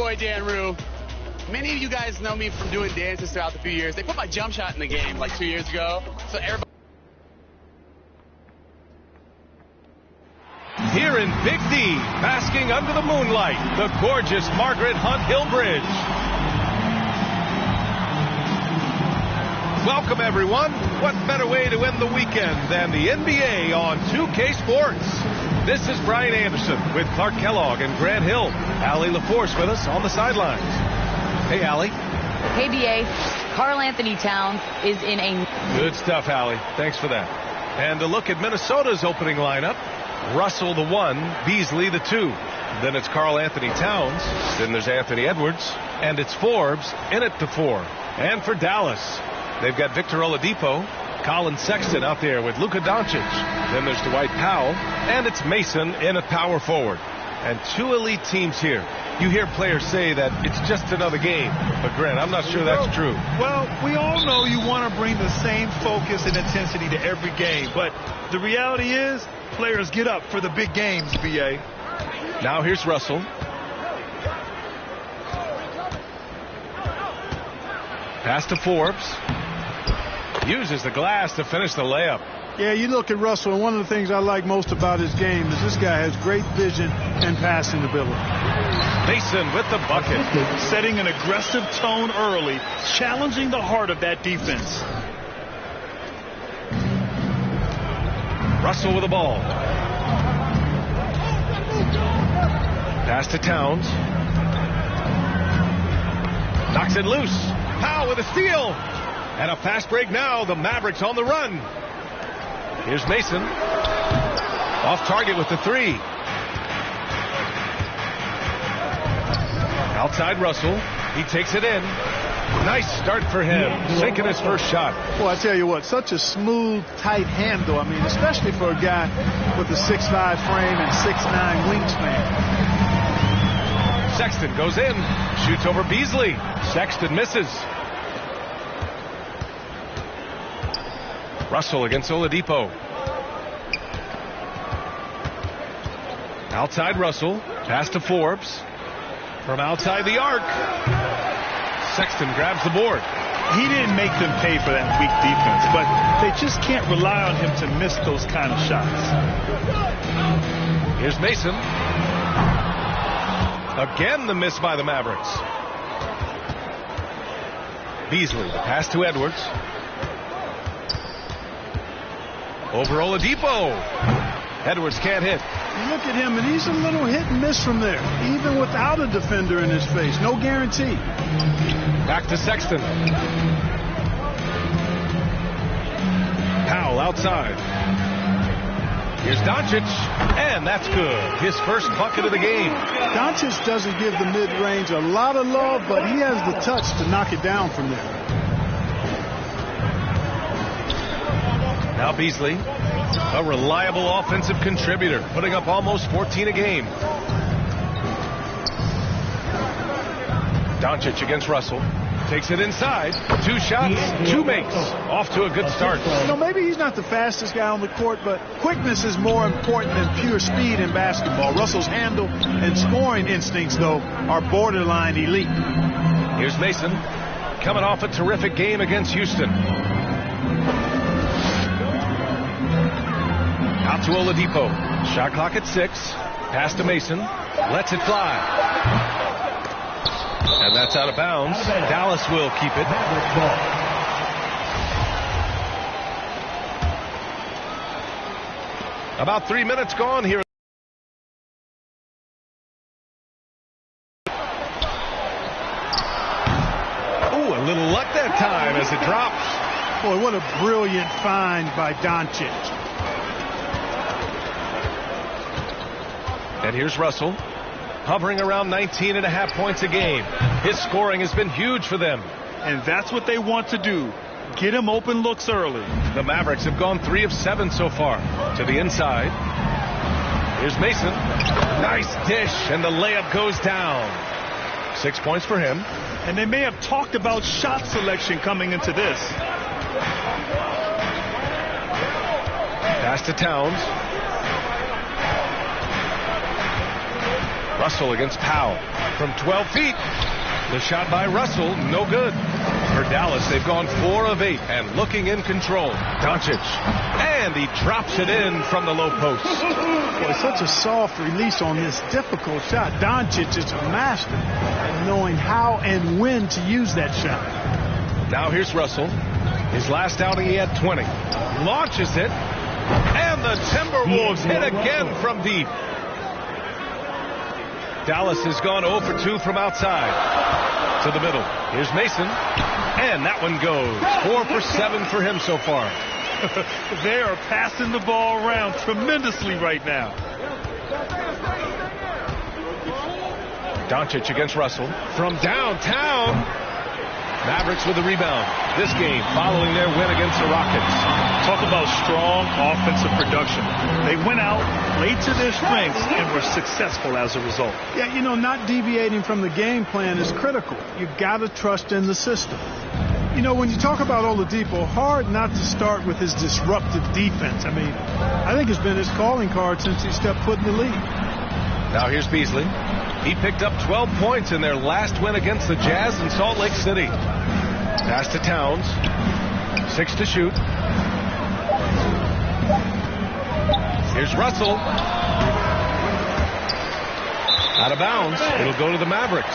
boy Dan Rue. Many of you guys know me from doing dances throughout the few years. They put my jump shot in the game like 2 years ago. So everybody. Here in Big D, basking under the moonlight, the gorgeous Margaret Hunt Hill Bridge. Welcome, everyone. What better way to end the weekend than the NBA on 2K Sports? This is Brian Anderson with Clark Kellogg and Grant Hill. Allie LaForce with us on the sidelines. Hey, Allie. Hey, B.A. Karl Anthony Towns is in a... Good stuff, Allie. Thanks for that. And a look at Minnesota's opening lineup. Russell the 1, Beasley the 2. Then it's Karl Anthony Towns. Then there's Anthony Edwards. And it's Forbes in at the 4. And for Dallas, they've got Victor Oladipo, Colin Sexton out there with Luka Doncic. Then there's Dwight Powell. And it's Mason in at power forward. And 2 elite teams here. You hear players say that it's just another game. But, Grant, I'm not sure that's true. Well, we all know you want to bring the same focus and intensity to every game. But the reality is, players get up for the big games, B.A. Now here's Russell. Pass to Forbes. Uses the glass to finish the layup. Yeah, you look at Russell, and one of the things I like most about his game is this guy has great vision and passing ability. Mason with the bucket. Setting an aggressive tone early, challenging the heart of that defense. Russell with the ball. Pass to Towns. Knocks it loose. Powell with a steal. And a fast break now. The Mavericks on the run. Here's Mason. Off target with the 3. Outside Russell. He takes it in. Nice start for him. Sinking his first shot. Well, I tell you what, such a smooth, tight handle. I mean, especially for a guy with a 6'5" frame and 6'9" wingspan. Sexton goes in. Shoots over Beasley. Sexton misses. Russell against Oladipo. Outside Russell. Pass to Forbes. From outside the arc. Sexton grabs the board. He didn't make them pay for that weak defense, but they just can't rely on him to miss those kind of shots. Here's Mason. Again the miss by the Mavericks. Beasley, the pass to Edwards. Over Oladipo. Edwards can't hit. You look at him, and he's a little hit and miss from there, even without a defender in his face. No guarantee. Back to Sexton. Powell outside. Here's Doncic, and that's good. His first bucket of the game. Doncic doesn't give the mid-range a lot of love, but he has the touch to knock it down from there. Now Beasley, a reliable offensive contributor, putting up almost 14 a game. Doncic against Russell. Takes it inside. 2 shots, 2 makes. Off to a good start. You know, maybe he's not the fastest guy on the court, but quickness is more important than pure speed in basketball. Russell's handle and scoring instincts, though, are borderline elite. Here's Mason, coming off a terrific game against Houston. Out to Oladipo. Shot clock at 6. Pass to Mason. Lets it fly. And that's out of bounds. Dallas will keep it. About 3 minutes gone here. Ooh, a little luck that time as it drops. Boy, what a brilliant find by Doncic. And here's Russell, hovering around 19.5 points a game. His scoring has been huge for them. And that's what they want to do. Get him open looks early. The Mavericks have gone 3 of 7 so far. To the inside. Here's Mason. Nice dish, and the layup goes down. 6 points for him. And they may have talked about shot selection coming into this. Pass to Towns. Russell against Powell. from 12 feet. The shot by Russell, no good. For Dallas, they've gone 4 of 8 and looking in control. Doncic, and he drops it in from the low post. Boy, such a soft release on this difficult shot. Doncic is a master at knowing how and when to use that shot. Now here's Russell. His last outing, he had 20. Launches it, and the Timberwolves hit again from deep. Dallas has gone 0 for 2 from outside. To the middle. Here's Mason. And that one goes. 4 for 7 for him so far. They are passing the ball around tremendously right now. Doncic against Russell. From downtown. Mavericks with the rebound. This game following their win against the Rockets. Talk about strong offensive production. They went out, played to their strengths, and were successful as a result. Yeah, you know, not deviating from the game plan is critical. You got to trust in the system. You know, when you talk about Oladipo, hard not to start with his disruptive defense. I mean, I think it's been his calling card since he stepped foot in the league. Now here's Beasley. He picked up 12 points in their last win against the Jazz in Salt Lake City. Pass to Towns. 6 to shoot. Here's Russell. Out of bounds. It'll go to the Mavericks.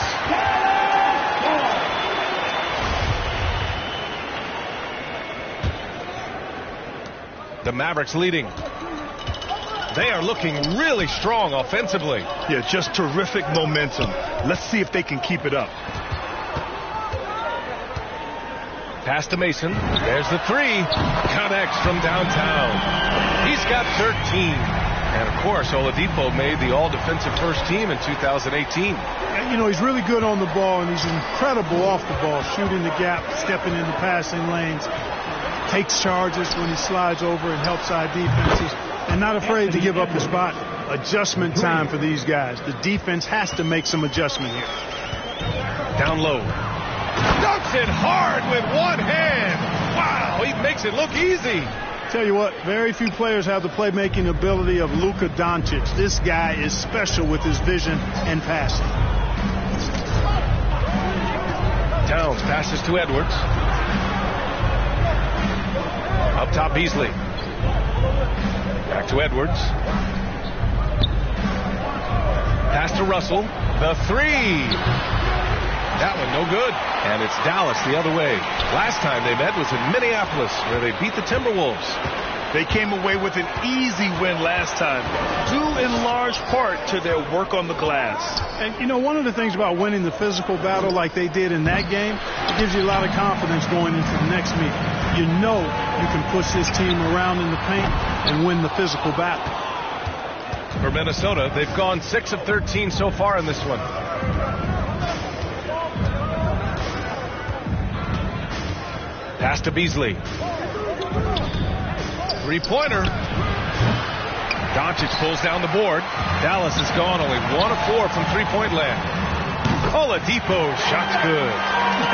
The Mavericks leading. They are looking really strong offensively. Yeah, just terrific momentum. Let's see if they can keep it up. Pass to Mason. There's the 3. Connects from downtown. He's got 13. And, of course, Oladipo made the all-defensive first team in 2018. And, you know, he's really good on the ball, and he's incredible off the ball, shooting the gap, stepping into passing lanes, takes charges when he slides over and helps side defenses, and not afraid to give up the spot. Adjustment time for these guys. The defense has to make some adjustment here. Down low. Dunks it hard with one hand. Wow, he makes it look easy. Tell you what, very few players have the playmaking ability of Luka Doncic. This guy is special with his vision and passing. Towns passes to Edwards. Up top, Beasley. Back to Edwards. Pass to Russell. The 3. That one no good. And it's Dallas the other way. Last time they met was in Minneapolis, where they beat the Timberwolves. They came away with an easy win last time, due in large part to their work on the glass. And, you know, one of the things about winning the physical battle like they did in that game, it gives you a lot of confidence going into the next meeting. You know you can push this team around in the paint and win the physical battle. For Minnesota, they've gone 6 of 13 so far in this one. Pass to Beasley. 3-pointer. Doncic pulls down the board. Dallas has gone only 1 of 4 from three-point land. Oladipo, shot's good.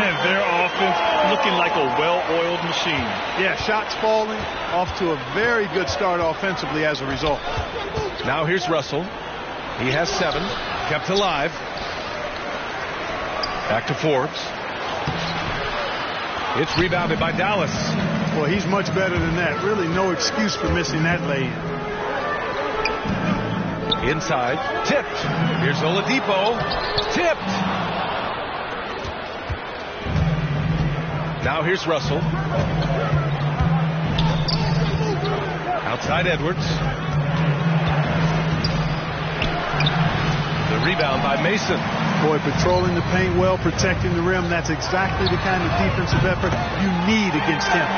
And their offense looking like a well-oiled machine. Yeah, shots falling, off to a very good start offensively as a result. Now here's Russell. He has 7, kept alive. Back to Forbes. It's rebounded by Dallas. Well, he's much better than that. Really no excuse for missing that lay-in. Inside, tipped. Here's Oladipo. Tipped. Now here's Russell. Outside Edwards. The rebound by Mason. Boy, patrolling the paint well, protecting the rim. That's exactly the kind of defensive effort you need against him.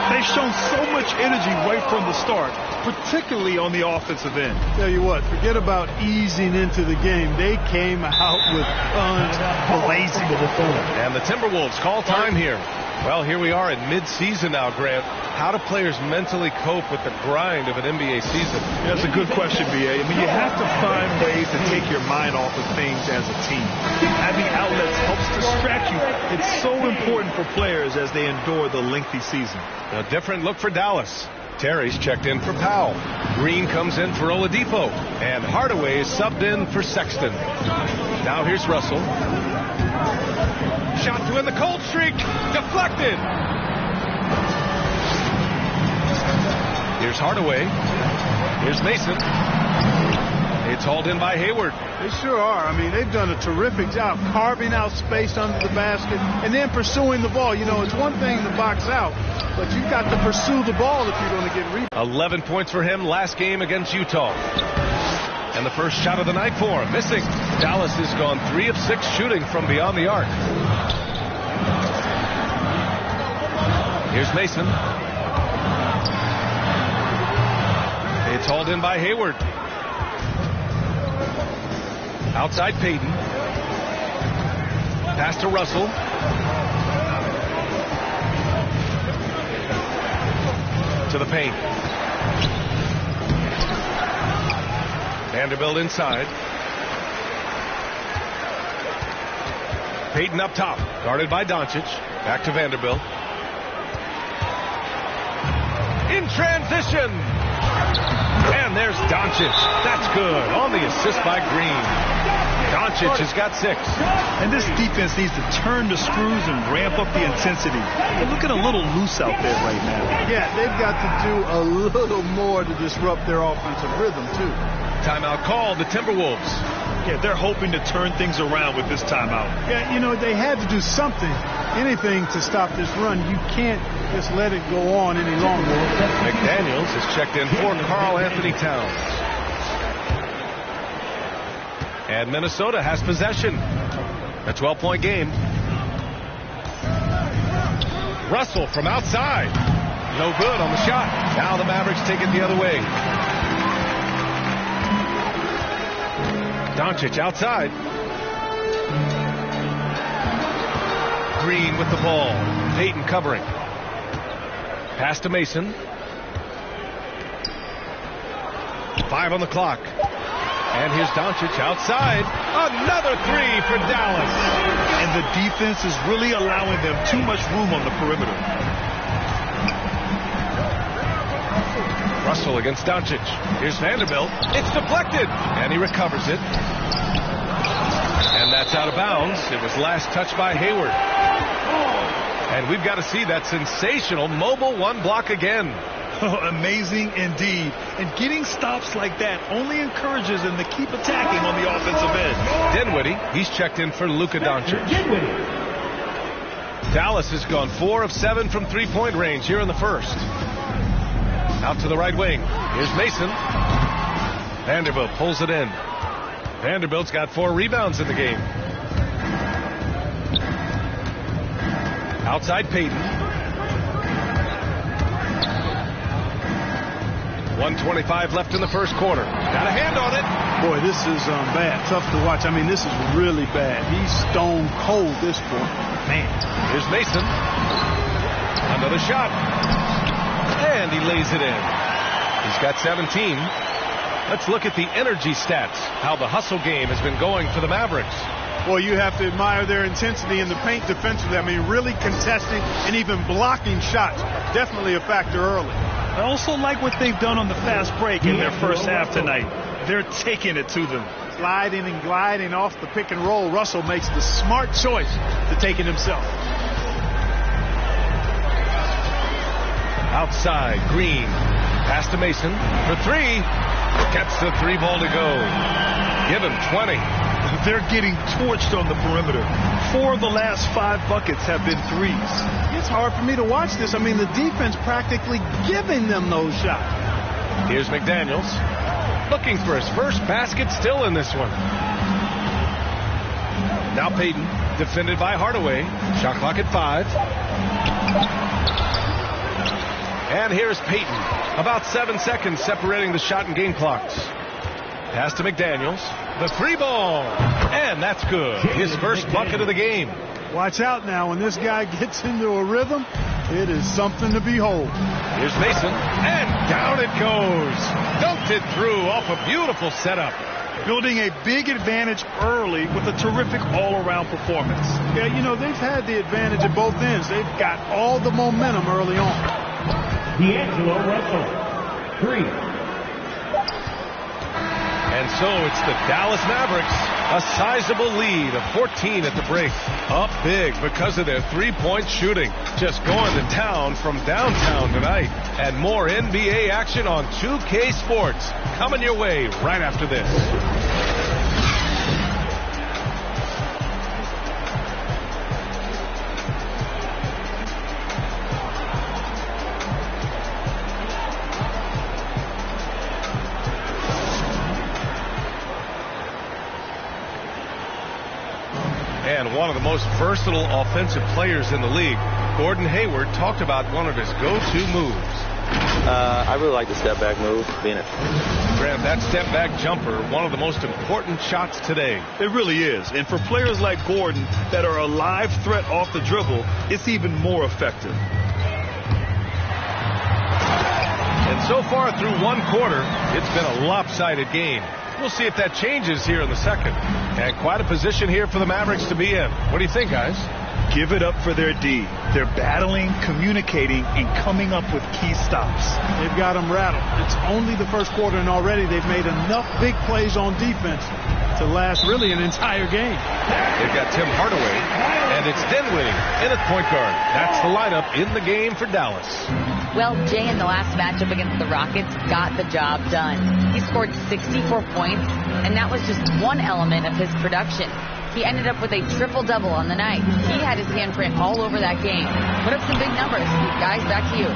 They've shown so much energy right from the start, particularly on the offensive end. Tell you what, forget about easing into the game. They came out with guns blazing. And the Timberwolves call time here. Well, here we are in mid-season now, Grant. How do players mentally cope with the grind of an NBA season? That's a good question, B.A. I mean, you have to find ways to take your mind off of things as a team. Having outlets helps distract you. It's so important for players as they endure the lengthy season. A different look for Dallas. Terry's checked in for Powell. Green comes in for Oladipo. And Hardaway is subbed in for Sexton. Now here's Russell. Shot to win the cold streak. Deflected. Here's Hardaway. Here's Mason. It's hauled in by Hayward. They sure are. I mean, they've done a terrific job carving out space under the basket and then pursuing the ball. You know, it's one thing to box out, but you've got to pursue the ball if you're going to get rebounds. 11 points for him last game against Utah. And the first shot of the night for him, missing. Dallas has gone 3 of 6 shooting from beyond the arc. Here's Mason. It's hauled in by Hayward. Outside Payton. Pass to Russell. To the paint. Vanderbilt inside. Payton up top. Guarded by Doncic. Back to Vanderbilt. In transition. And there's Doncic. That's good. On the assist by Green. Doncic has got 6. And this defense needs to turn the screws and ramp up the intensity. They're looking a little loose out there right now. Yeah, they've got to do a little more to disrupt their offensive rhythm, too. Timeout called the Timberwolves. Yeah, they're hoping to turn things around with this timeout. Yeah, you know, they had to do something, anything to stop this run. You can't just let it go on any longer. McDaniels is checked in for Karl Anthony Towns. And Minnesota has possession. A 12-point game. Russell from outside. No good on the shot. Now the Mavericks take it the other way. Doncic outside. Green with the ball. Payton covering. Pass to Mason. 5 on the clock. And here's Doncic outside. Another 3 for Dallas. And the defense is really allowing them too much room on the perimeter. Russell against Doncic. Here's Vanderbilt. It's deflected. And he recovers it. And that's out of bounds. It was last touched by Hayward. And we've got to see that sensational mobile 1 block again. Oh, amazing indeed. And getting stops like that only encourages them to keep attacking on the offensive end. Dinwiddie, he's checked in for Luka Doncic. Dallas has gone 4 of 7 from 3-point range here in the first. Out to the right wing. Here's Mason. Vanderbilt pulls it in. Vanderbilt's got 4 rebounds in the game. Outside Payton. 1:25 left in the first quarter. Got a hand on it. Boy, this is bad. Tough to watch. I mean, this is really bad. He's stone cold this point. Man. Here's Mason. Another shot. And he lays it in. He's got 17. Let's look at the energy stats. How the hustle game has been going for the Mavericks. Well, you have to admire their intensity in the paint defensively. I mean, really contesting and even blocking shots. Definitely a factor early. I also like what they've done on the fast break in their first half tonight. They're taking it to them. Sliding and gliding off the pick and roll. Russell makes the smart choice to take it himself. Outside, Green. Pass to Mason for 3. Gets the 3 ball to go. Give him 20. They're getting torched on the perimeter. 4 of the last 5 buckets have been 3s. It's hard for me to watch this. I mean, the defense practically giving them those shots. Here's McDaniels. Looking for his first basket still in this one. Now Payton, defended by Hardaway. Shot clock at 5. And here's Payton. About 7 seconds separating the shot and game clocks. Pass to McDaniels. The 3 ball. And that's good. His first bucket of the game. Watch out now. When this guy gets into a rhythm, it is something to behold. Here's Mason. And down it goes. Dunked it through off a beautiful setup. Building a big advantage early with a terrific all-around performance. Yeah, you know, they've had the advantage at both ends. They've got all the momentum early on. D'Angelo Russell. 3. And so it's the Dallas Mavericks, a sizable lead of 14 at the break. Up big because of their three-point shooting. Just going to town from downtown tonight. And more NBA action on 2K Sports coming your way right after this. And one of the most versatile offensive players in the league, Gordon Hayward, talked about one of his go-to moves. I really like the step-back move, being it. Grant, that step-back jumper, one of the most important shots today. It really is. And for players like Gordon that are a live threat off the dribble, it's even more effective. And so far through one quarter, it's been a lopsided game. We'll see if that changes here in the second. And quite a position here for the Mavericks to be in. What do you think, guys? Give it up for their D. They're battling, communicating, and coming up with key stops. They've got them rattled. It's only the first quarter, and already they've made enough big plays on defense to last really an entire game. They've got Tim Hardaway, and it's Dinwiddie in at point guard. That's the lineup in the game for Dallas. Well, Jay, in the last matchup against the Rockets, got the job done. He scored 64 points, and that was just one element of his production. He ended up with a triple-double on the night. He had his handprint all over that game. Put up some big numbers. Guys, back to you.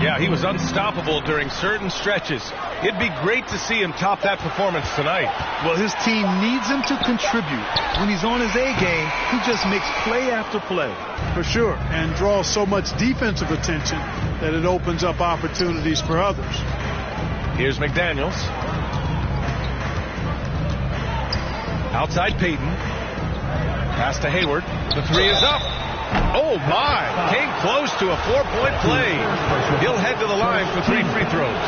Yeah, he was unstoppable during certain stretches. It'd be great to see him top that performance tonight. Well, his team needs him to contribute. When he's on his A game, he just makes play after play. For sure, and draws so much defensive attention that it opens up opportunities for others. Here's McDaniels. Outside Payton. Pass to Hayward. The three is up. Oh, my. Came close to a four-point play. He'll head to the line for 3 free throws.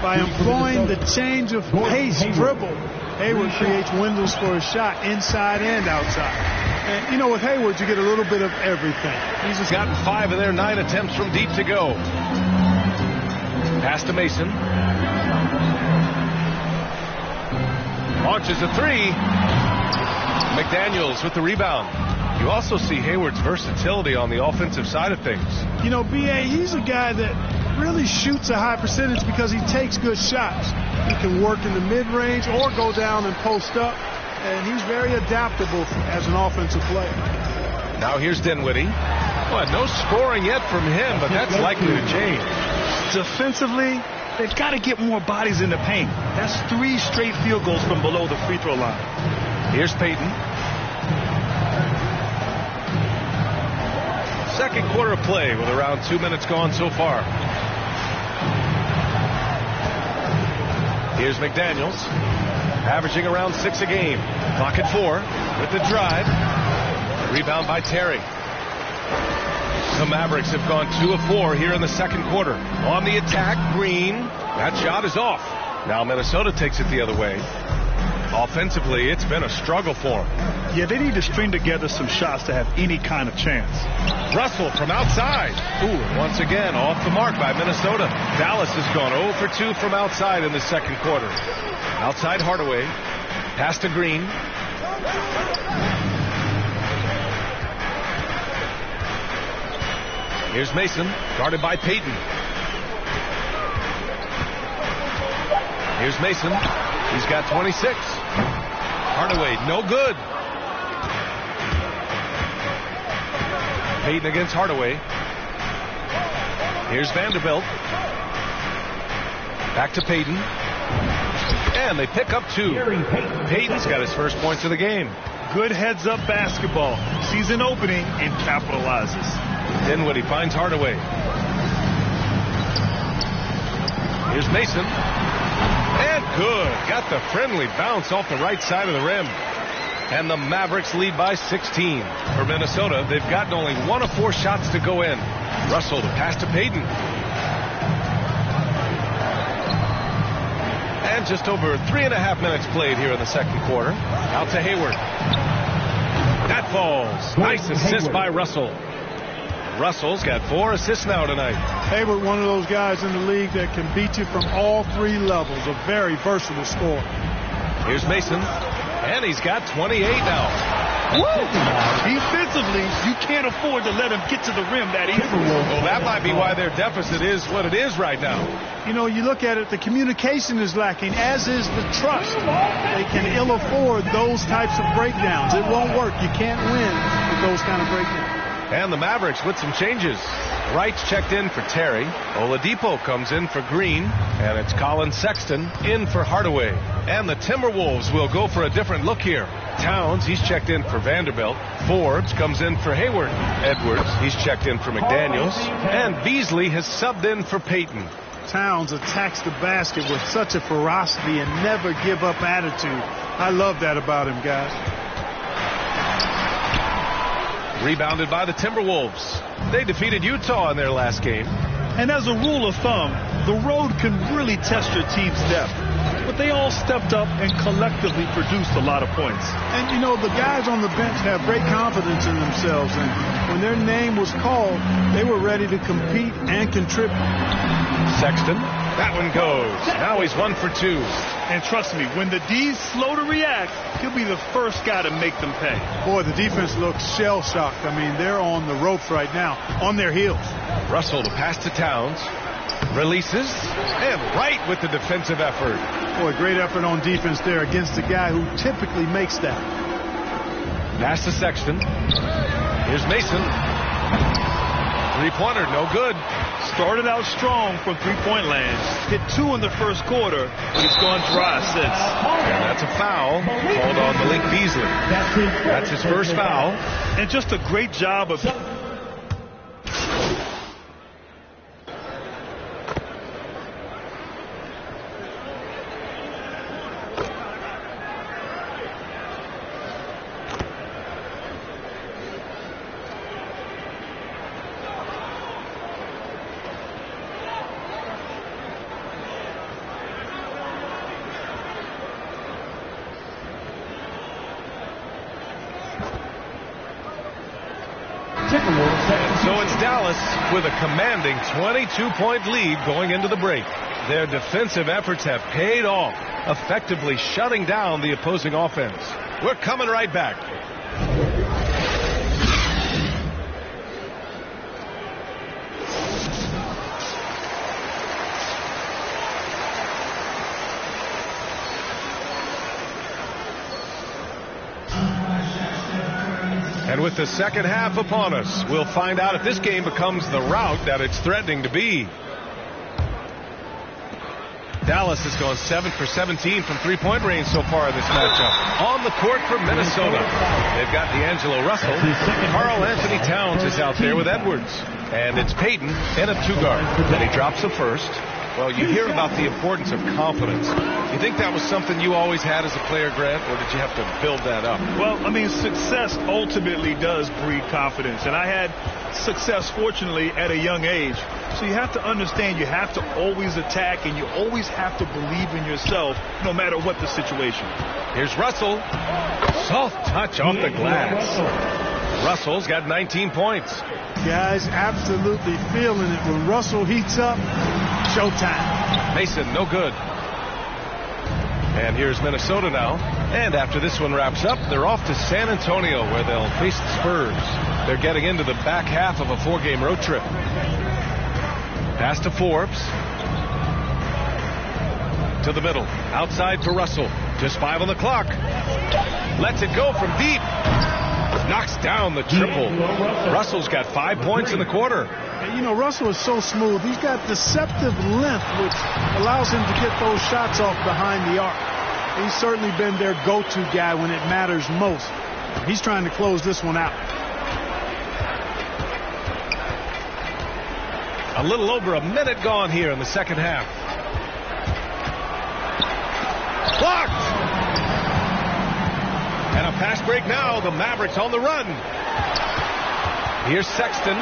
By employing the change of pace dribble, Hayward creates windows for a shot inside and outside. And, you know, with Hayward, you get a little bit of everything. He's just gotten 5 of their 9 attempts from deep to go. Pass to Mason. Launches a 3. McDaniels with the rebound. You also see Hayward's versatility on the offensive side of things. You know, B.A., he's a guy that really shoots a high percentage because he takes good shots. He can work in the mid-range or go down and post up, and he's very adaptable as an offensive player. Now here's Dinwiddie. Well, no scoring yet from him, but that's likely to change. Defensively, they've got to get more bodies in the paint. That's 3 straight field goals from below the free throw line. Here's Payton. Second quarter of play with around 2 minutes gone so far. Here's McDaniels, averaging around 6 a game. Clock at 4 with the drive. Rebound by Terry. The Mavericks have gone 2 of 4 here in the second quarter. On the attack, Green. That shot is off. Now Minnesota takes it the other way. Offensively, it's been a struggle for them. Yeah, they need to string together some shots to have any kind of chance. Russell from outside. Ooh, once again, off the mark by Minnesota. Dallas has gone 0 for 2 from outside in the second quarter. Outside Hardaway. Pass to Green. Here's Mason, guarded by Payton. Here's Mason. He's got 26. Hardaway, no good. Payton against Hardaway. Here's Vanderbilt. Back to Payton. And they pick up 2. Payton's got his first points of the game. Good heads-up basketball. Sees an opening and capitalizes. Dinwiddie finds Hardaway. Here's Mason. And good. Got the friendly bounce off the right side of the rim. And the Mavericks lead by 16. For Minnesota, they've gotten only 1 of 4 shots to go in. Russell, the pass to Payton. And just over 3.5 minutes played here in the second quarter. Out to Hayward. That falls. Nice assist by Russell. Russell's got 4 assists now tonight. Hayward, one of those guys in the league that can beat you from all 3 levels. A very versatile scorer. Here's Mason, and he's got 28 now. Woo! Defensively, you can't afford to let him get to the rim that easily. Well, that might be why their deficit is what it is right now. You know, you look at it, the communication is lacking, as is the trust. They can ill afford those types of breakdowns. It won't work. You can't win with those kind of breakdowns. And the Mavericks with some changes. Wright's checked in for Terry. Oladipo comes in for Green. And it's Colin Sexton in for Hardaway. And the Timberwolves will go for a different look here. Towns, he's checked in for Vanderbilt. Forbes comes in for Hayward. Edwards, he's checked in for McDaniels. And Beasley has subbed in for Payton. Towns attacks the basket with such a ferocity and never give up attitude. I love that about him, guys. Rebounded by the Timberwolves. They defeated Utah in their last game. And as a rule of thumb, the road can really test your team's depth. But they all stepped up and collectively produced a lot of points. And, you know, the guys on the bench have great confidence in themselves. And when their name was called, they were ready to compete and contribute. Sexton, that one goes. Now he's 1 for 2. And trust me, when the D's slow to react, he'll be the first guy to make them pay. Boy, the defense looks shell-shocked. I mean, they're on the ropes right now, on their heels. Russell to pass to Towns. Releases. And right with the defensive effort. Boy, great effort on defense there against a guy who typically makes that. Pass to Sexton. Here's Mason. 3-pointer, no good. Started out strong from three-point land. Hit 2 in the first quarter. He's gone dry since. And that's a foul called on Malik Beasley. That's his first foul. And just a great job of... So it's Dallas with a commanding 22-point lead going into the break. Their defensive efforts have paid off, effectively shutting down the opposing offense. We're coming right back. And with the second half upon us, we'll find out if this game becomes the rout that it's threatening to be. Dallas has gone 7 for 17 from three-point range so far in this matchup. On the court for Minnesota, they've got D'Angelo Russell. Karl Anthony Towns is out there with Edwards. And it's Payton in a 2-guard. And he drops the first. Well, you hear about the importance of confidence. You think that was something you always had as a player, Grant, or did you have to build that up? Well, I mean, success ultimately does breed confidence. And I had success, fortunately, at a young age. So you have to understand you have to always attack and you always have to believe in yourself no matter what the situation. Here's Russell. Soft touch off the glass. Russell's got 19 points. Guys absolutely feeling it. When Russell heats up, showtime. Mason, no good. And here's Minnesota now. And after this one wraps up, they're off to San Antonio where they'll face the Spurs. They're getting into the back half of a 4-game road trip. Pass to Forbes. To the middle. Outside for Russell. Just 5 on the clock. Lets it go from deep. Knocks down the triple. Russell's got 5 points in the quarter. You know, Russell is so smooth. He's got deceptive length, which allows him to get those shots off behind the arc. He's certainly been their go-to guy when it matters most. He's trying to close this one out. A little over a minute gone here in the second half. Blocked! And a fast break now. The Mavericks on the run. Here's Sexton.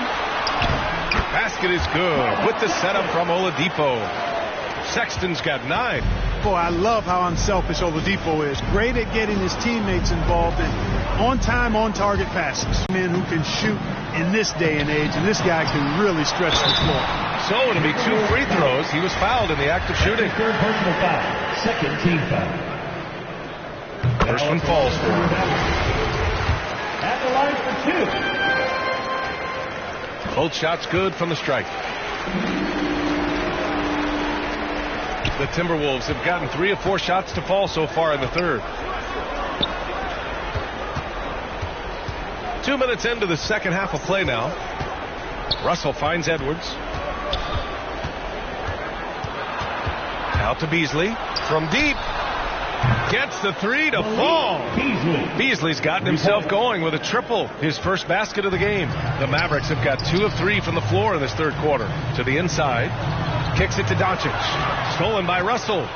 Basket is good with the setup from Oladipo. Sexton's got 9. boy, I love how unselfish Oladipo is. Great at getting his teammates involved in on-time, on-target passes. Men who can shoot in this day and age, and this guy can really stretch the floor. So it'll be 2 free throws. He was fouled in the act of shooting. Third personal foul. Second team foul. First one falls for him. At the line for 2. Both shots good from the strike. The Timberwolves have gotten 3 of 4 shots to fall so far in the third. 2 minutes into the second half of play now. Russell finds Edwards. Out to Beasley. From deep. Gets the 3 to fall. Beasley's gotten himself going with a triple. His first basket of the game. The Mavericks have got 2 of 3 from the floor in this third quarter. To the inside. Kicks it to Doncic. Stolen by Russell.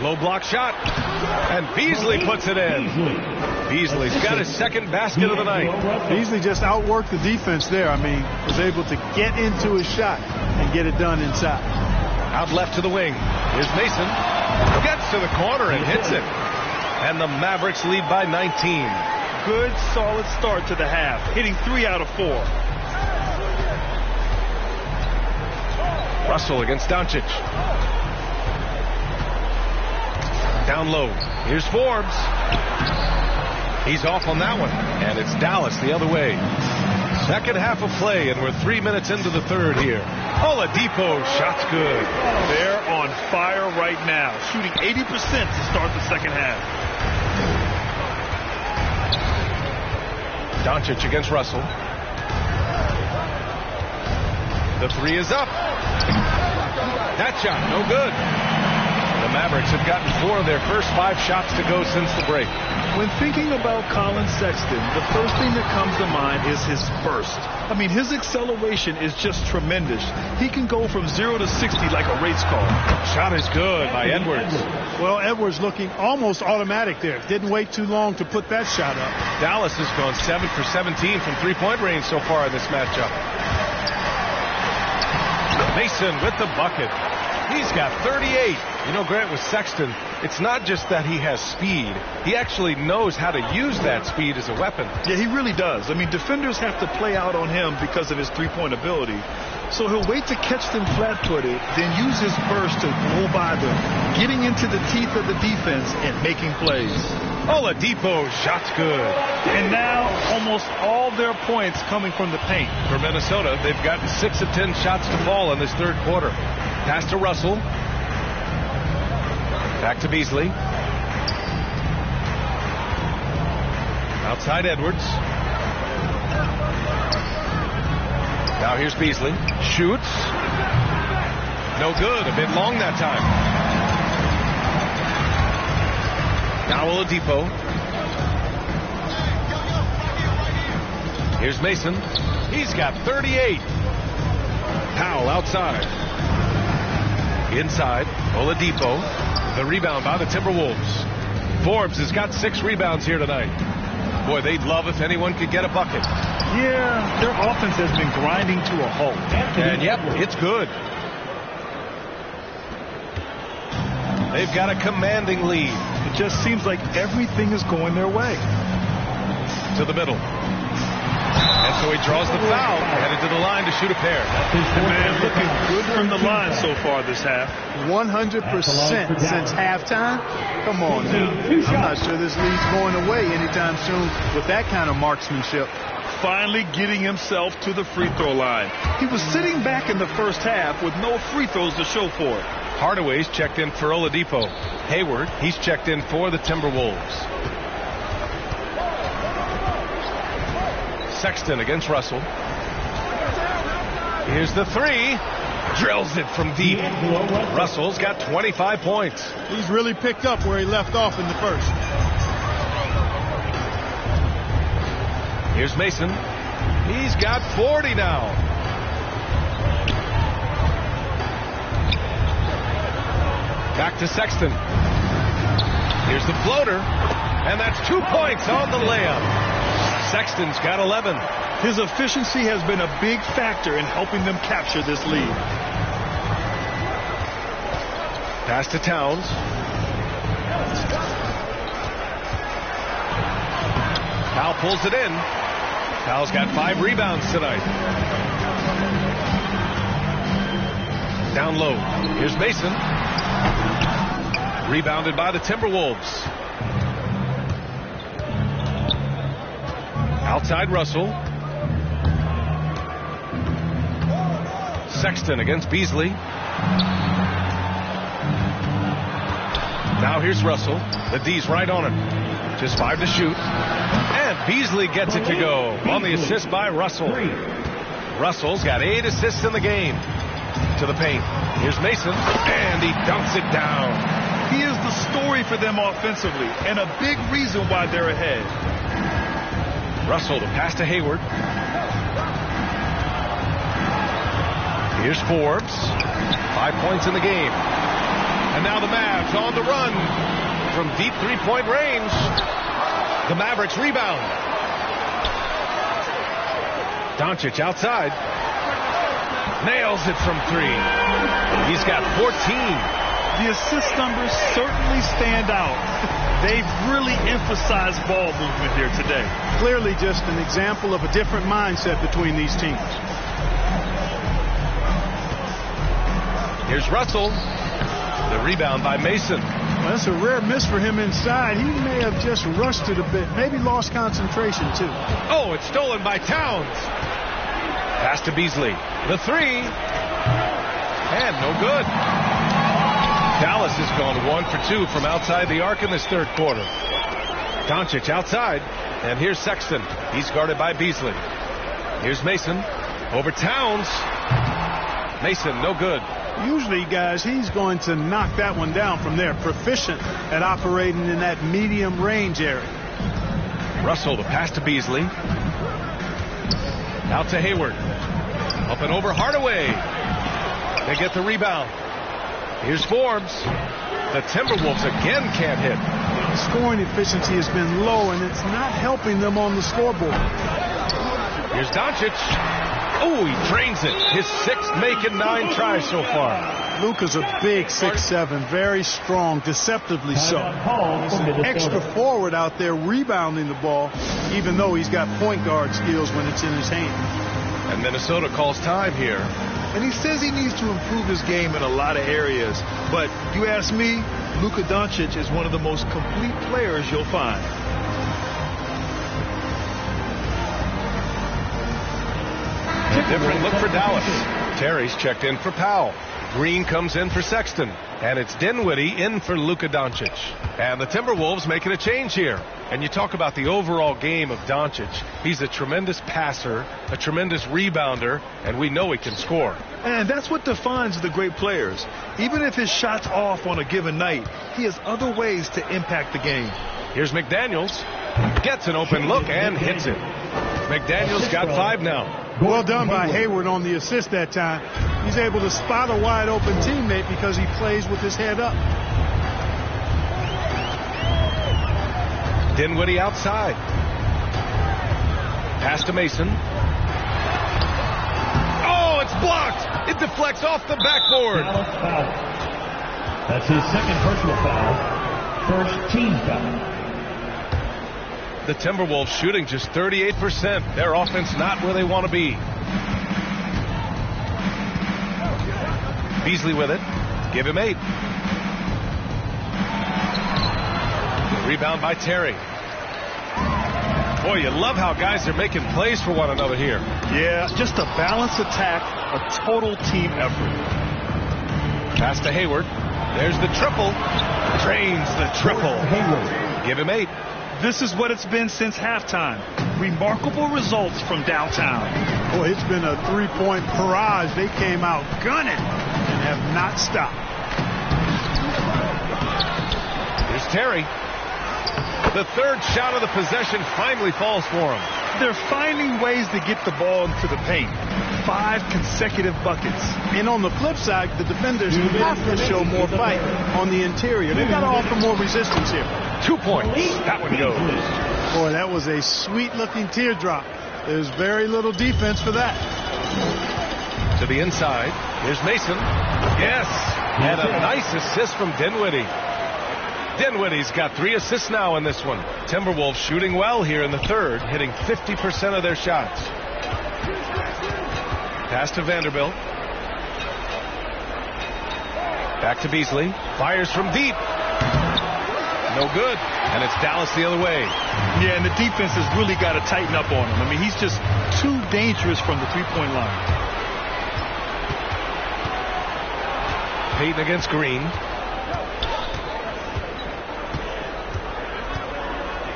Low block shot. And Beasley puts it in. Beasley's got his second basket of the night. Beasley just outworked the defense there. I mean, was able to get into his shot and get it done inside. Out left to the wing. Here's Mason. Gets to the corner and hits it. And the Mavericks lead by 19. Good, solid start to the half. Hitting 3 out of 4. Russell against Doncic. Down low. Here's Forbes. He's off on that one. And it's Dallas the other way. Second half of play, and we're 3 minutes into the third here. Oladipo, shot's good. They're on fire right now, shooting 80% to start the second half. Doncic against Russell. The 3 is up. That shot, no good. The Mavericks have gotten 4 of their first 5 shots to go since the break. When thinking about Colin Sexton, the first thing that comes to mind is his burst. I mean, his acceleration is just tremendous. He can go from 0 to 60 like a race car. Shot is good by Edwards. Well, Edwards looking almost automatic there. Didn't wait too long to put that shot up. Dallas has gone 7 for 17 from three-point range so far in this matchup. Mason with the bucket. He's got 38. You know, Grant, with Sexton, it's not just that he has speed. He actually knows how to use that speed as a weapon. Yeah, he really does. I mean, defenders have to play out on him because of his three-point ability. So he'll wait to catch them flat-footed, then use his burst to blow by them, getting into the teeth of the defense and making plays. Oladipo, shot's good. And now almost all their points coming from the paint. For Minnesota, they've gotten 6 of 10 shots to fall in this third quarter. Pass to Russell. Back to Beasley. Outside Edwards. Now here's Beasley. Shoots. No good. A bit long that time. Now Oladipo. Here's Mason. He's got 38. Powell outside. Inside. Oladipo. The rebound by the Timberwolves. Forbes has got 6 rebounds here tonight. Boy, they'd love if anyone could get a bucket. Yeah, their offense has been grinding to a halt. And yep, it's good. They've got a commanding lead. It just seems like everything is going their way. To the middle. And so he draws the foul, headed to the line to shoot a pair. Man, looking good from the line so far this half. 100% since halftime. Come on now. I'm not sure this lead's going away anytime soon with that kind of marksmanship. Finally getting himself to the free throw line. He was sitting back in the first half with no free throws to show for it. Hardaway's checked in for Oladipo. Hayward, he's checked in for the Timberwolves. Sexton against Russell. Here's the 3. Drills it from deep. Russell's got 25 points. He's really picked up where he left off in the first. Here's Mason. He's got 40 now. Back to Sexton. Here's the floater. And that's 2 points on the layup. Sexton's got 11. His efficiency has been a big factor in helping them capture this lead. Pass to Towns. Powell pulls it in. Powell's got 5 rebounds tonight. Down low. Here's Mason. Rebounded by the Timberwolves. Outside Russell. Sexton against Beasley. Now here's Russell. The D's right on him. Just 5 to shoot. And Beasley gets it to go on the assist by Russell. Russell's got 8 assists in the game. To the paint. Here's Mason. And he dunks it down. He is the story for them offensively and a big reason why they're ahead. Russell to pass to Hayward. Here's Forbes. 5 points in the game. And now the Mavs on the run from deep three-point range. The Mavericks rebound. Doncic outside. Nails it from 3. He's got 14. The assist numbers certainly stand out. They've really emphasized ball movement here today. Clearly just an example of a different mindset between these teams. Here's Russell. The rebound by Mason. Well, that's a rare miss for him inside. He may have just rushed it a bit. Maybe lost concentration, too. Oh, it's stolen by Towns. Pass to Beasley. The 3. And no good. Dallas has gone 1 for 2 from outside the arc in this third quarter. Doncic outside. And here's Sexton. He's guarded by Beasley. Here's Mason. Over Towns. Mason, no good. Usually, guys, he's going to knock that one down from there. Proficient at operating in that medium range area. Russell to pass to Beasley. Out to Hayward. Up and over Hardaway. They get the rebound. Here's Forbes. The Timberwolves again can't hit. Scoring efficiency has been low, and it's not helping them on the scoreboard. Here's Doncic. Oh, he drains it. His 6th make in 9 tries so far. Luka's a big 6'7", very strong, deceptively so. He's an extra forward out there rebounding the ball, even though he's got point guard skills when it's in his hand. And Minnesota calls time here. And he says he needs to improve his game in a lot of areas. But you ask me, Luka Doncic is one of the most complete players you'll find. A different look for Dallas. Terry's checked in for Powell. Green comes in for Sexton. And it's Dinwiddie in for Luka Doncic. And the Timberwolves making a change here. And you talk about the overall game of Doncic. He's a tremendous passer, a tremendous rebounder, and we know he can score. And that's what defines the great players. Even if his shot's off on a given night, he has other ways to impact the game. Here's McDaniels. Gets an open look and hits it. McDaniels got 5 now. Well done by Hayward on the assist that time. He's able to spot a wide open teammate because he plays with his head up. Dinwiddie outside. Pass to Mason. Oh, it's blocked. It deflects off the backboard. That's his 2nd personal foul. First team foul. The Timberwolves shooting just 38%. Their offense not where they want to be. Beasley with it. Give him 8. Rebound by Terry. Boy, you love how guys are making plays for one another here. Yeah, just a balanced attack, a total team effort. Pass to Hayward. There's the triple. Drains the triple. Hayward. Give him 8. This is what it's been since halftime. Remarkable results from downtown. Boy, it's been a three-point barrage. They came out gunning and have not stopped. Here's Terry. The 3rd shot of the possession finally falls for him. They're finding ways to get the ball into the paint. 5 consecutive buckets. And on the flip side, the defenders have to show more fight on the interior. They've got to offer more resistance here. 2 points. That one goes. Boy, that was a sweet-looking teardrop. There's very little defense for that. To the inside. Here's Mason. Yes. And a nice assist from Dinwiddie. Dinwiddie's got 3 assists now in this one. Timberwolves shooting well here in the third, hitting 50% of their shots. Pass to Vanderbilt. Back to Beasley. Fires from deep. No good. And it's Dallas the other way. Yeah, and the defense has really got to tighten up on him. I mean, he's just too dangerous from the three-point line. Payton against Green.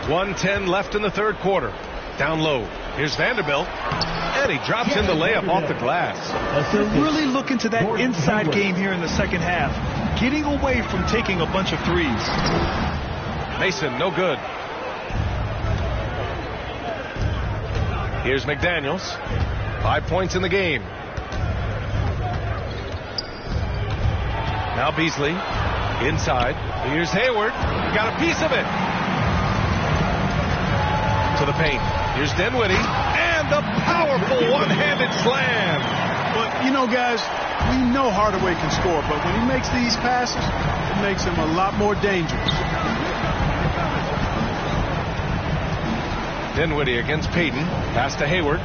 1:10 left in the third quarter. Down low. Here's Vanderbilt. And he drops in the layup off the glass. They're really looking to that inside game here in the second half. Getting away from taking a bunch of threes. Mason, no good. Here's McDaniels. 5 points in the game. Now Beasley. Inside. Here's Hayward. Got a piece of it. To the paint. Here's Dinwiddie. And the powerful one-handed slam. But, you know, guys, we know Hardaway can score, but when he makes these passes, it makes him a lot more dangerous. Dinwiddie against Payton. Pass to Hayward.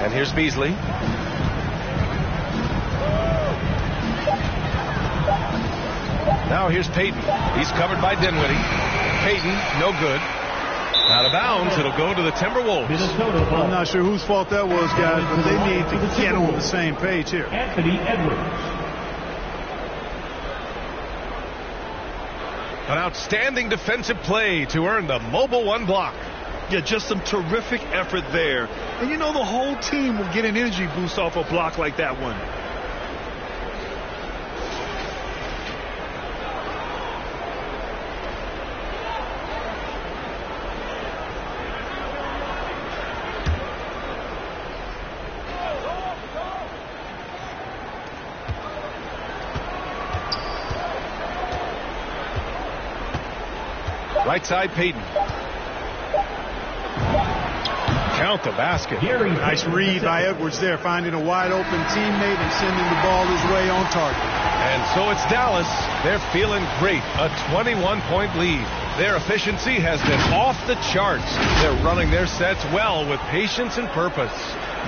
And here's Beasley. Now here's Payton. He's covered by Dinwiddie. Payton, no good. Out of bounds. It'll go to the Timberwolves. I'm not sure whose fault that was, guys, but they need to get on the same page here. Anthony Edwards. An outstanding defensive play to earn the mobile 1 block. Yeah, just some terrific effort there. And you know the whole team will get an energy boost off a block like that one. Right side, Payton. Count the basket. Nice read by Edwards there, finding a wide open teammate and sending the ball his way on target. And so it's Dallas. They're feeling great. A 21-point lead. Their efficiency has been off the charts. They're running their sets well with patience and purpose.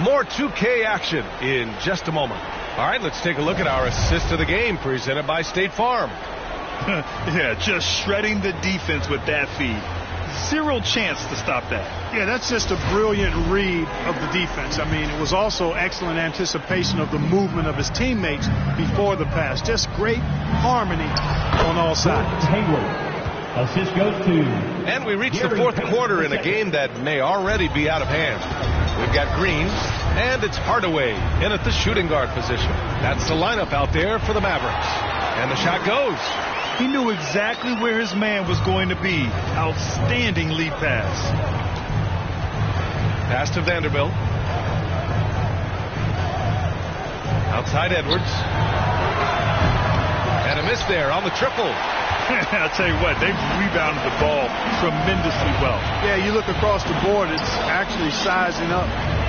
More 2K action in just a moment. All right, let's take a look at our assist of the game presented by State Farm. Yeah, just shredding the defense with that feed. Zero chance to stop that. Yeah, that's just a brilliant read of the defense. I mean, it was also excellent anticipation of the movement of his teammates before the pass. Just great harmony on all sides. Hayward. Assist goes to. And we reach the fourth quarter in a game that may already be out of hand. We've got Green, and it's Hardaway in at the shooting guard position. That's the lineup out there for the Mavericks. And the shot goes. He knew exactly where his man was going to be. Outstanding lead pass. Pass to Vanderbilt. Outside Edwards. And a miss there on the triple. I'll tell you what, they've rebounded the ball tremendously well. Yeah, you look across the board, it's actually sizing up,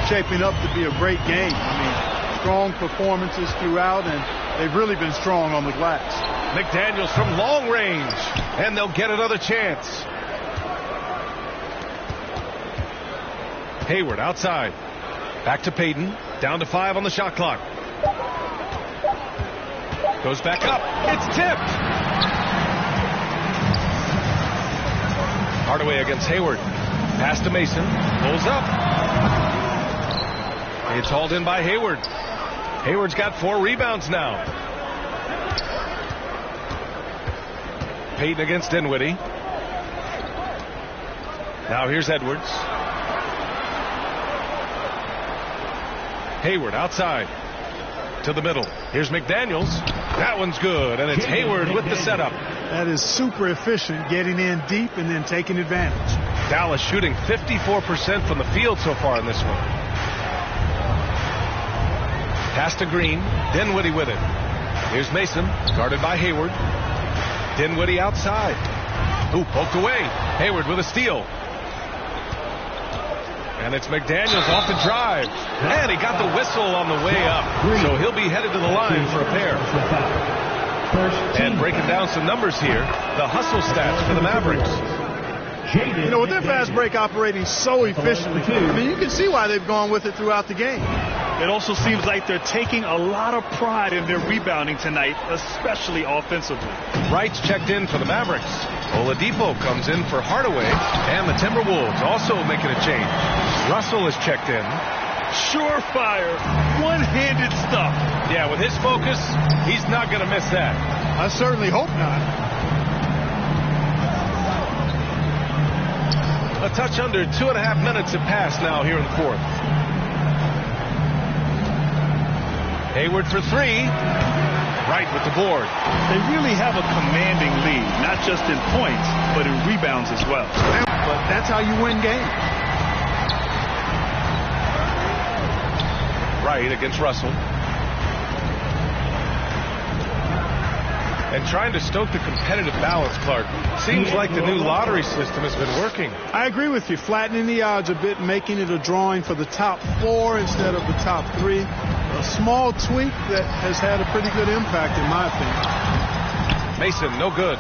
shaping up to be a great game. I mean, strong performances throughout, and they've really been strong on the glass. McDaniels from long range, and they'll get another chance. Hayward outside. Back to Payton. Down to 5 on the shot clock. Goes back up. It's tipped. Hardaway against Hayward. Pass to Mason. Pulls up. It's hauled in by Hayward. Hayward's got 4 rebounds now. Payton against Dinwiddie. Now here's Edwards. Hayward outside to the middle. Here's McDaniels. That one's good, and it's Hayward with the setup. That is super efficient, getting in deep and then taking advantage. Dallas shooting 54% from the field so far in this one. Pass to Green. Dinwiddie with it. Here's Mason, guarded by Hayward. Dinwiddie outside. Ooh, poked away. Hayward with a steal. And it's McDaniels off the drive. And he got the whistle on the way up. So he'll be headed to the line for a pair. And breaking down some numbers here, the hustle stats for the Mavericks. You know, with their fast break operating so efficiently, I mean, you can see why they've gone with it throughout the game. It also seems like they're taking a lot of pride in their rebounding tonight, especially offensively. Wright's checked in for the Mavericks. Oladipo comes in for Hardaway. And the Timberwolves also making a change. Russell is checked in. Surefire, one-handed stuff. Yeah, with his focus, he's not going to miss that. I certainly hope not. A touch under 2.5 minutes have passed now here in the fourth. Hayward for three. Wright with the board. They really have a commanding lead, not just in points, but in rebounds as well. But that's how you win games. Wright against Russell. And trying to stoke the competitive balance, Clark. Seems like the new lottery system has been working. I agree with you. Flattening the odds a bit, making it a drawing for the top 4 instead of the top 3. A small tweak that has had a pretty good impact, in my opinion. Mason, no good.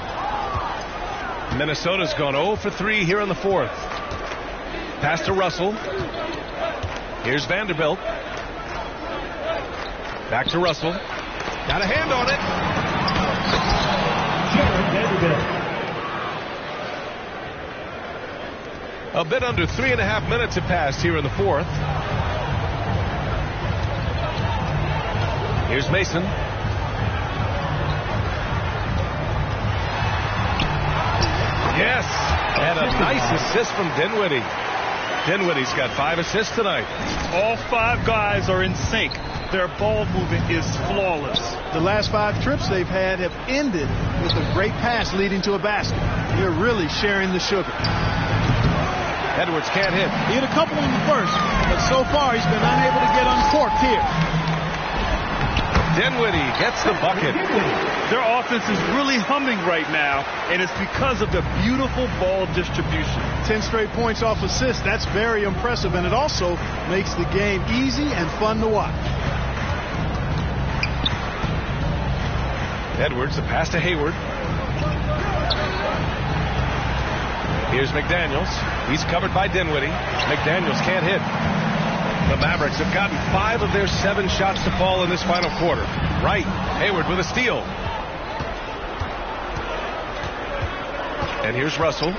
Minnesota's gone 0 for 3 here in the fourth. Pass to Russell. Here's Vanderbilt. Back to Russell. Got a hand on it. A bit under 3.5 minutes have passed here in the fourth. Here's Mason. Yes, and a nice assist from Dinwiddie. Dinwiddie's got 5 assists tonight. All 5 guys are in sync. Their ball movement is flawless. The last 5 trips they've had have ended with a great pass leading to a basket. They're really sharing the sugar. Edwards can't hit. He hit a couple in the first, but so far he's been unable to get uncorked here. Dinwiddie gets the bucket. Their offense is really humming right now, and it's because of the beautiful ball distribution. 10 straight points off assists. That's very impressive, and it also makes the game easy and fun to watch. Edwards, the pass to Hayward. Here's McDaniels. He's covered by Dinwiddie. McDaniels can't hit. The Mavericks have gotten 5 of their 7 shots to fall in this final quarter. Wright, Hayward with a steal. And here's Russell.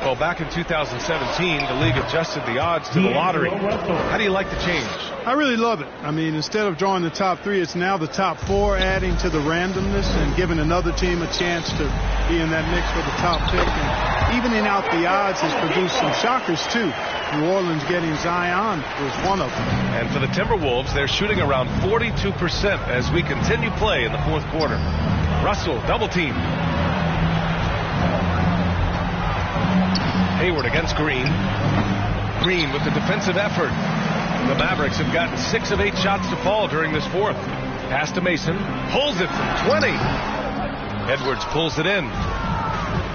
Well, back in 2017, the league adjusted the odds to the lottery. How do you like the change? I really love it. I mean, instead of drawing the top 3, it's now the top 4, adding to the randomness and giving another team a chance to be in that mix for the top pick. And evening out the odds has produced some shockers, too. New Orleans getting Zion was one of them. And for the Timberwolves, they're shooting around 42% as we continue play in the fourth quarter. Russell, double team. Hayward against Green. Green with the defensive effort. The Mavericks have gotten 6 of 8 shots to fall during this fourth. Pass to Mason. Pulls it from 20. Edwards pulls it in.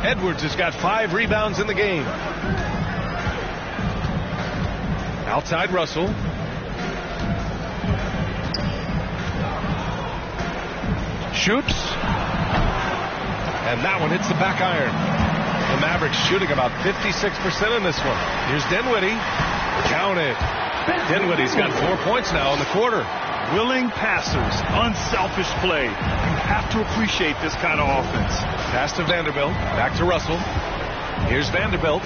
Edwards has got 5 rebounds in the game. Outside Russell. Shoots. And that one hits the back iron. The Mavericks shooting about 56% in this one. Here's Dinwiddie. Counted. Dinwiddie's got 4 points now in the quarter. Willing passers, unselfish play. You have to appreciate this kind of offense. Pass to Vanderbilt. Back to Russell. Here's Vanderbilt.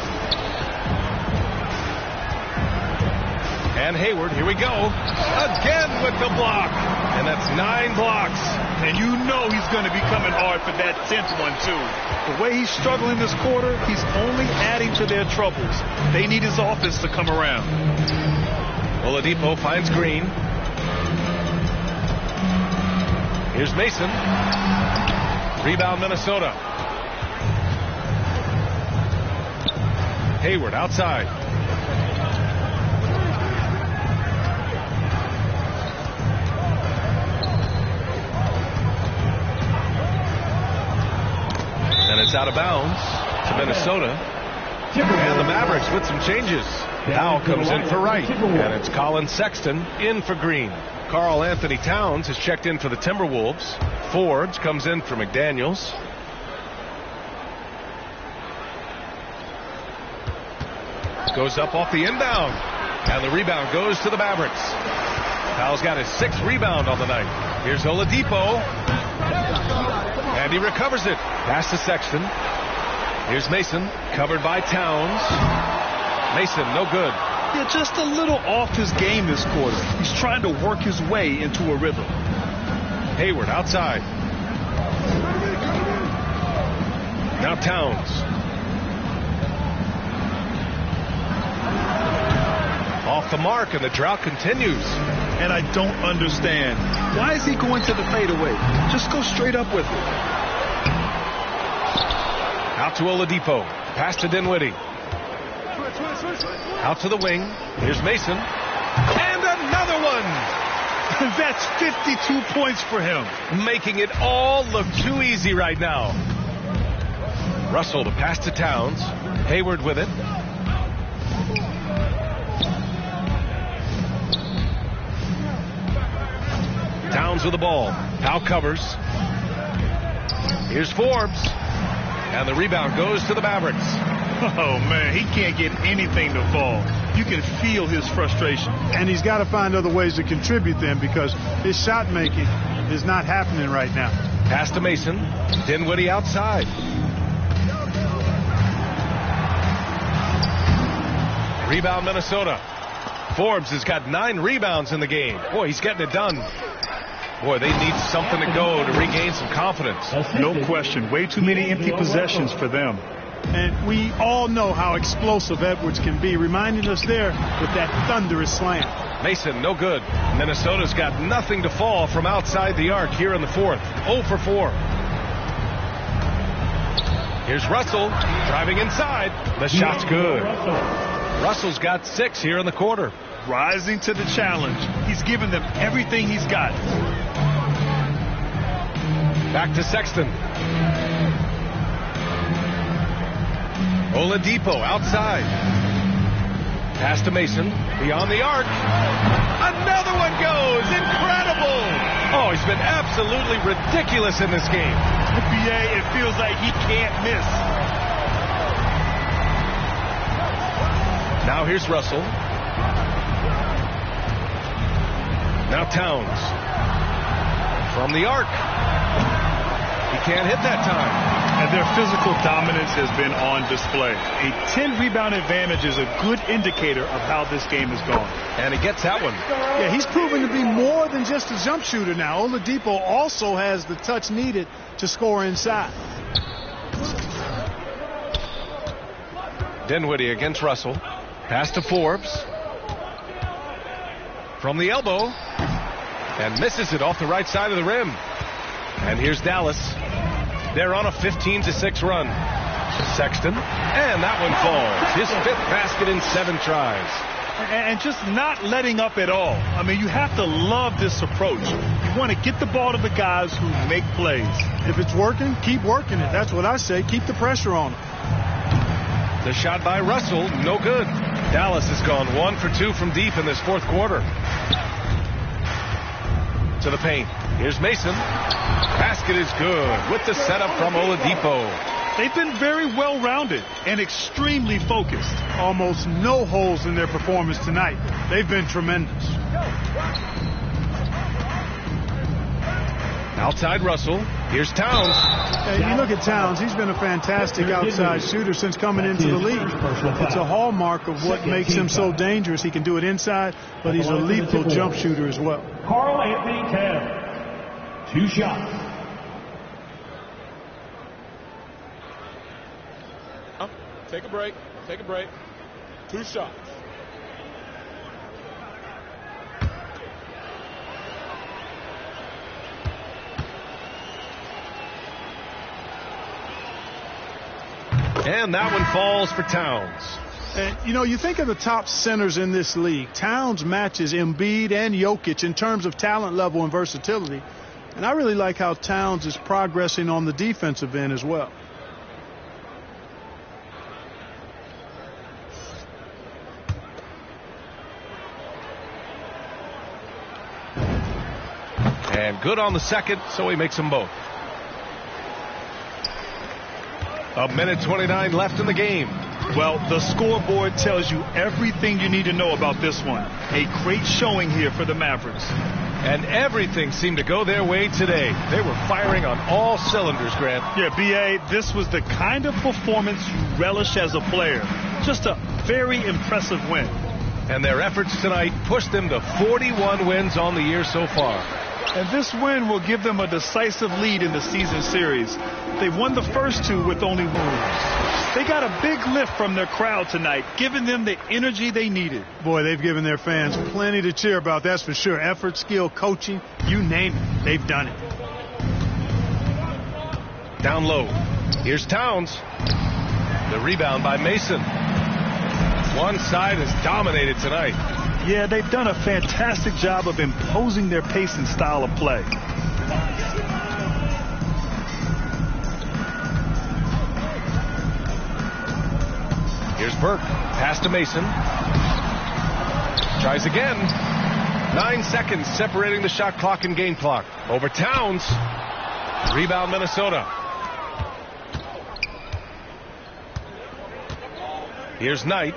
And Hayward, here we go. Again with the block. And that's 9 blocks. And you know he's going to be coming hard for that 10th one, too. The way he's struggling this quarter, he's only adding to their troubles. They need his offense to come around. Oladipo finds Green. Here's Mason. Rebound Minnesota. Hayward outside. And it's out of bounds to Minnesota. And the Mavericks with some changes. Powell comes in for Wright, and it's Colin Sexton in for Green. Karl Anthony Towns has checked in for the Timberwolves. Forbes comes in for McDaniels. Goes up off the inbound, and the rebound goes to the Mavericks. Powell's got his 6th rebound on the night. Here's Oladipo, and he recovers it. Pass to Sexton. Here's Mason, covered by Towns. Mason, no good. Yeah, just a little off his game this quarter. He's trying to work his way into a rhythm. Hayward outside. Now Towns. Off the mark, and the drought continues. And I don't understand. Why is he going to the fadeaway? Just go straight up with it. Out to Oladipo. Pass to Dinwiddie. Out to the wing. Here's Mason. And another one. That's 52 points for him. Making it all look too easy right now. Russell to pass to Towns. Hayward with it. Towns with the ball. Powell covers. Here's Forbes. And the rebound goes to the Mavericks. Oh, man, he can't get anything to fall. You can feel his frustration. And he's got to find other ways to contribute then, because his shot making is not happening right now. Pass to Mason. Dinwiddie outside. Rebound Minnesota. Forbes has got 9 rebounds in the game. Boy, he's getting it done. Boy, they need something to go to regain some confidence. No question. Way too many empty possessions for them. And we all know how explosive Edwards can be, reminding us there with that thunderous slam. Mason, no good. Minnesota's got nothing to fall from outside the arc here in the 4th. 0 for 4. Here's Russell driving inside. The shot's good. Russell's got 6 here in the quarter. Rising to the challenge. He's given them everything he's got. Back to Sexton. Oladipo outside. Pass to Mason. Beyond the arc. Another one goes. Incredible. Oh, he's been absolutely ridiculous in this game. NBA, it feels like he can't miss. Now here's Russell. Now Towns. From the arc. He can't hit that time. And their physical dominance has been on display. A 10-rebound advantage is a good indicator of how this game has gone. And he gets that one. Yeah, he's proving to be more than just a jump shooter now. Oladipo also has the touch needed to score inside. Dinwiddie against Russell. Pass to Forbes. From the elbow. And misses it off the right side of the rim. And here's Dallas. They're on a 15-6 run. Sexton. And that one falls. His 5th basket in 7 tries. And just not letting up at all. I mean, you have to love this approach. You want to get the ball to the guys who make plays. If it's working, keep working it. That's what I say. Keep the pressure on him. The shot by Russell, no good. Dallas has gone 1 for 2 from deep in this 4th quarter. To the paint. Here's Mason. Basket is good with the setup from Oladipo. They've been very well-rounded and extremely focused. Almost no holes in their performance tonight. They've been tremendous. Outside Russell. Here's Towns. Hey, you look at Towns. He's been a fantastic outside shooter since coming into the league. It's a hallmark of what makes him so dangerous. He can do it inside, but he's a lethal jump shooter as well. Karl Anthony Towns, 2 shots. Take a break. Take a break. 2 shots. And that one falls for Towns. And, you know, you think of the top centers in this league. Towns matches Embiid and Jokic in terms of talent level and versatility. And I really like how Towns is progressing on the defensive end as well. And good on the second, so he makes them both. 1:29 left in the game. Well, the scoreboard tells you everything you need to know about this one. A great showing here for the Mavericks. And everything seemed to go their way today. They were firing on all cylinders, Grant. Yeah, B.A., this was the kind of performance you relish as a player. Just a very impressive win. And their efforts tonight pushed them to 41 wins on the year so far. And this win will give them a decisive lead in the season series. They won the first two with only one. They got a big lift from their crowd tonight, giving them the energy they needed. Boy, they've given their fans plenty to cheer about, that's for sure. Effort, skill, coaching, you name it, they've done it. Down low. Here's Towns. The rebound by Mason. One side has dominated tonight. Yeah, they've done a fantastic job of imposing their pace and style of play. Here's Burke. Pass to Mason. Tries again. 9 seconds separating the shot clock and game clock. Over Towns. Rebound Minnesota. Here's Knight.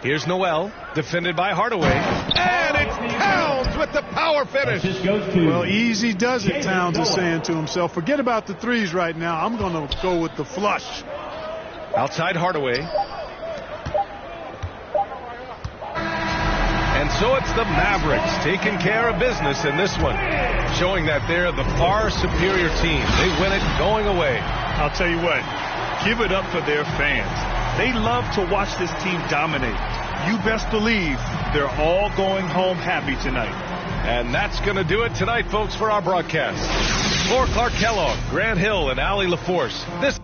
Here's Noel. Defended by Hardaway. And it's Towns with the power finish. Well, easy does it, Towns is saying to himself. Forget about the threes right now. I'm going to go with the flush. Outside Hardaway. And so it's the Mavericks taking care of business in this one, showing that they're the far superior team. They win it going away. I'll tell you what, give it up for their fans. They love to watch this team dominate. You best believe they're all going home happy tonight. And that's going to do it tonight, folks, for our broadcast. For Clark Kellogg, Grant Hill, and Allie LaForce, this